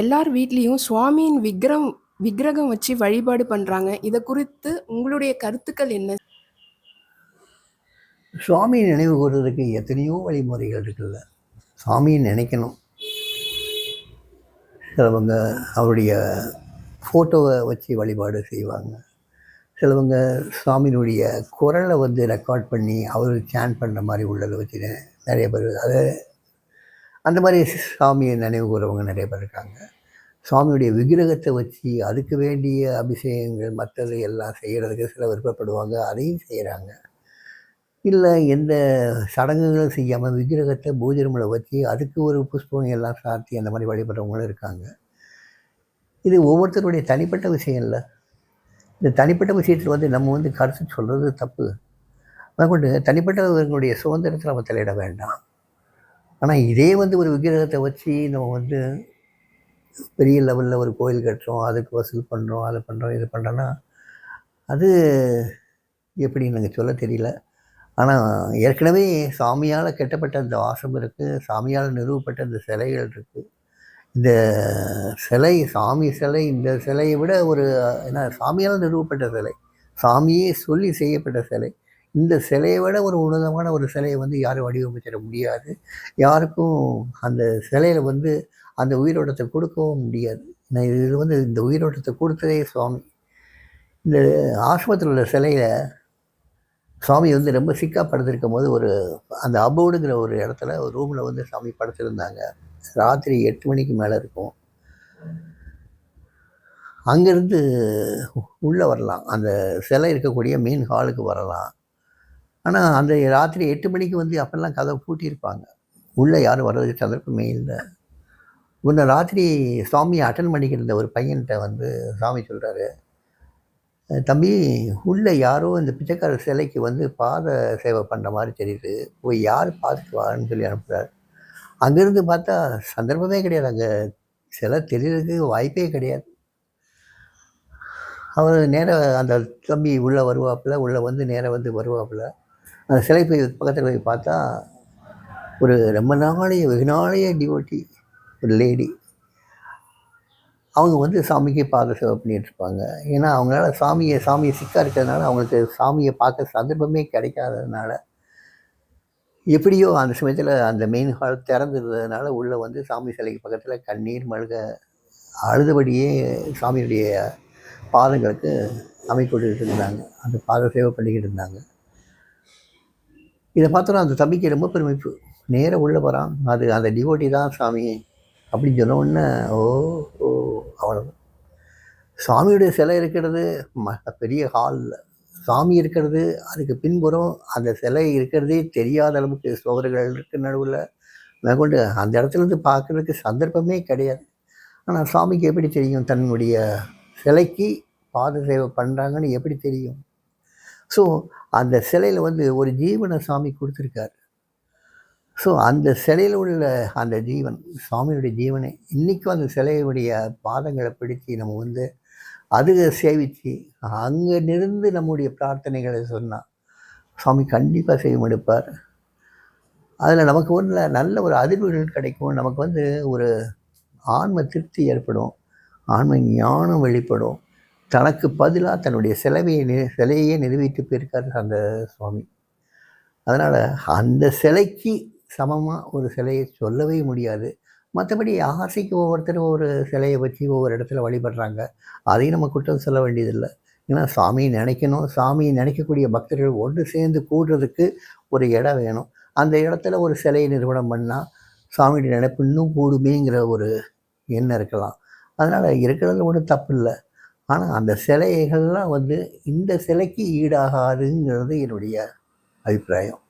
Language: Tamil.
எல்லார் வீட்லயும் சுவாமியின் விக்கிரகம் வச்சு வழிபாடு பண்றாங்க. இத குறித்து உங்களுடைய கருத்துக்கள் என்ன? சுவாமியை நினைவு கூறுறதுக்கு எத்தனையோ வழிமுறைகள் இருக்குல்ல. சாமியை நினைக்கணும். சிலவங்க அவருடைய ஃபோட்டோவை வச்சு வழிபாடு செய்வாங்க. சிலவங்க சாமியினுடைய குரலை ரெக்கார்ட் பண்ணி அவர் சேன் பண்ணுற மாதிரி உள்ளதை வச்சு நிறைய பேர் அந்த மாதிரி சாமியை நினைவு கூறவங்க நிறைய பேர் இருக்காங்க. சுவாமியுடைய விக்கிரகத்தை வச்சு அதுக்கு வேண்டிய அபிஷேகங்கள் மற்றது எல்லாம் செய்கிறதுக்கு சில விருப்பப்படுவாங்க, அதையும் செய்கிறாங்க. இல்லை எந்த சடங்குகளும் செய்யாமல் விக்கிரகத்தை பூஜை ரூமில் வச்சு அதுக்கு ஒரு புஷ்பம் எல்லாம் சாத்தி அந்த மாதிரி வழிபடுறவங்களும் இருக்காங்க. இது ஒவ்வொருத்தருடைய தனிப்பட்ட விஷயம் இல்லை. இந்த தனிப்பட்ட விஷயத்தில் நம்ம கருத்து சொல்கிறது தப்பு. கொண்டு தனிப்பட்டவர்களுடைய சுதந்திரத்தில் நம்ம தலையிட வேண்டாம். ஆனால் இதே ஒரு விக்கிரகத்தை வச்சு நம்ம பெரிய லெவலில் ஒரு கோயில் கட்டுறோம், அதுக்கு வசூல் பண்ணுறோம், அதை பண்ணுறோம், இது பண்ணுறோன்னா அது எப்படின்னு எனக்கு சொல்ல தெரியல. ஆனால் ஏற்கனவே சாமியால் கட்டப்பட்ட அந்த வாசம் இருக்குது, சாமியால் நிறுவப்பட்ட அந்த சிலைகள் இருக்குது. இந்த சிலை சாமி சிலை இந்த சிலையை விட ஏன்னா சாமியால் நிறுவப்பட்ட சிலை, சாமியே சொல்லி செய்யப்பட்ட சிலை. இந்த சிலையை விட ஒரு உன்னதமான ஒரு சிலையை யாரும் வடிவமைச்சிட முடியாது. யாருக்கும் அந்த சிலையில் அந்த உயிரோட்டத்தை கொடுக்கவும் முடியாது. இது இந்த உயிரோட்டத்தை கொடுத்ததே சுவாமி. இந்த ஆசிரமத்தில் உள்ள சிலையில் சுவாமி ரொம்ப சிக்காக படுத்திருக்கும் போது அந்த அபோர்டுங்கிற ஒரு இடத்துல ஒரு ரூமில் சாமி படுத்திருந்தாங்க. ராத்திரி 8 மணிக்கு மேலே இருக்கும். அங்கேருந்து உள்ளே வரலாம், அந்த சிலை இருக்கக்கூடிய மெயின் ஹாலுக்கு வரலாம். ஆனால் அந்த ராத்திரி 8 மணிக்கு அப்போல்லாம் கதவை பூட்டியிருப்பாங்க. உள்ளே யாரும் வர்றதுக்கு சந்தர்ப்பமே இல்லை. முன்ன ராத்திரி சுவாமியை அட்டன் பண்ணிக்கிட்டு ஒரு பையன்கிட்ட சாமி சொல்கிறாரு, தம்பி உள்ளே யாரோ இந்த பிச்சைக்கார சிலைக்கு பாத சேவை பண்ணுற மாதிரி தெரியுது, போய் யார் பார்த்துட்டு வான்னு சொல்லி அனுப்புகிறார். அங்கேருந்து பார்த்தா சந்தர்ப்பமே கிடையாது, அங்கே சிலை தெரியறதுக்கு வாய்ப்பே கிடையாது. அவர் நேராக அந்த தம்பி உள்ளே வருவாப்பில், உள்ளே நேராக வருவாப்பில். அந்த சிலை போய் பக்கத்தில் போய் பார்த்தா ஒரு ரொம்ப வெகு நாளைய டிவோட்டி ஒரு லேடி. அவங்க சாமிக்கு பாத சேவை பண்ணிகிட்ருப்பாங்க. ஏன்னா அவங்களால சாமியை சிக்காக இருக்கிறதுனால அவங்களுக்கு சாமியை பார்க்க சந்தர்ப்பமே கிடைக்காததுனால எப்படியோ அந்த சமயத்தில் அந்த மெயின் ஹால் திறந்துருந்ததுனால உள்ளே சாமி சிலைக்கு பக்கத்தில் கண்ணீர் மல்க அழுதபடியே சாமியுடைய பாதங்களுக்கு அமைக்கொண்டுட்டு இருந்தாங்க, அந்த பாத சேவை பண்ணிக்கிட்டு இருந்தாங்க. இதை பார்த்தோன்னா அந்த தம்பிக்கு ரொம்ப பெருமைப்பு. நேராக உள்ளே போகிறான், அது அந்த டிவோட்டி தான் சாமி அப்படின்னு சொன்ன உடனே ஓ ஓ அவ்வளோ. சாமியுடைய சிலை இருக்கிறது பெரிய ஹாலில், சாமி இருக்கிறது அதுக்கு பின்புறம் அந்த சிலை இருக்கிறதே தெரியாத அளவுக்கு சோதர்கள் இருக்கு நடுவில் மேற்கொண்டு அந்த இடத்துலேருந்து பார்க்குறதுக்கு சந்தர்ப்பமே கிடையாது. ஆனால் சாமிக்கு எப்படி தெரியும் தன்னுடைய சிலைக்கு பாத சேவை பண்ணுறாங்கன்னு எப்படி தெரியும்? ஸோ அந்த சிலையில் ஒரு ஜீவனை சாமி கொடுத்துருக்காரு. ஸோ அந்த சிலையில் உள்ள அந்த ஜீவன், சுவாமியுடைய ஜீவனை இன்றைக்கும் அந்த சிலையுடைய பாதங்களை பிடிச்சி நம்ம அது சேவித்து அங்கே நின்று நம்முடைய பிரார்த்தனைகளை சொன்னால் சுவாமி கண்டிப்பாக செய்ய எடுப்பார். அதில் நமக்கு நல்ல ஒரு அதிர்வுகள் கிடைக்கும். நமக்கு ஒரு ஆன்ம திருப்தி ஏற்படும், ஆன்ம ஞானம் வெளிப்படும். தனக்கு பதிலாக தன்னுடைய சிலையே நிறுவிட்டு போயிருக்காரு அந்த சுவாமி. அதனால் அந்த சிலைக்கு சமமாக ஒரு சிலையை சொல்லவே முடியாது. மற்றபடி ஆசைக்கு ஒவ்வொருத்தர் ஒரு சிலையை வச்சு ஒவ்வொரு இடத்துல வழிபடுறாங்க, அதையும் நம்ம குற்றம் சொல்ல வேண்டியதில்லை. ஏன்னா சாமியை நினைக்கணும், சாமியை நினைக்கக்கூடிய பக்தர்கள் ஒன்று சேர்ந்து கூடுறதுக்கு ஒரு இடம் வேணும். அந்த இடத்துல ஒரு சிலையை நிறுவனம் பண்ணால் சாமியுடைய நினைப்பு இன்னும் கூடுமேங்கிற ஒரு எண்ணம் இருக்கலாம். அதனால் இருக்கிறதுல ஒன்றும் தப்பு இல்லை. ஆனால் அந்த சிலைகள்லாம் இந்த சிலைக்கு ஈடாகாதுங்கிறது என்னுடைய அபிப்பிராயம்.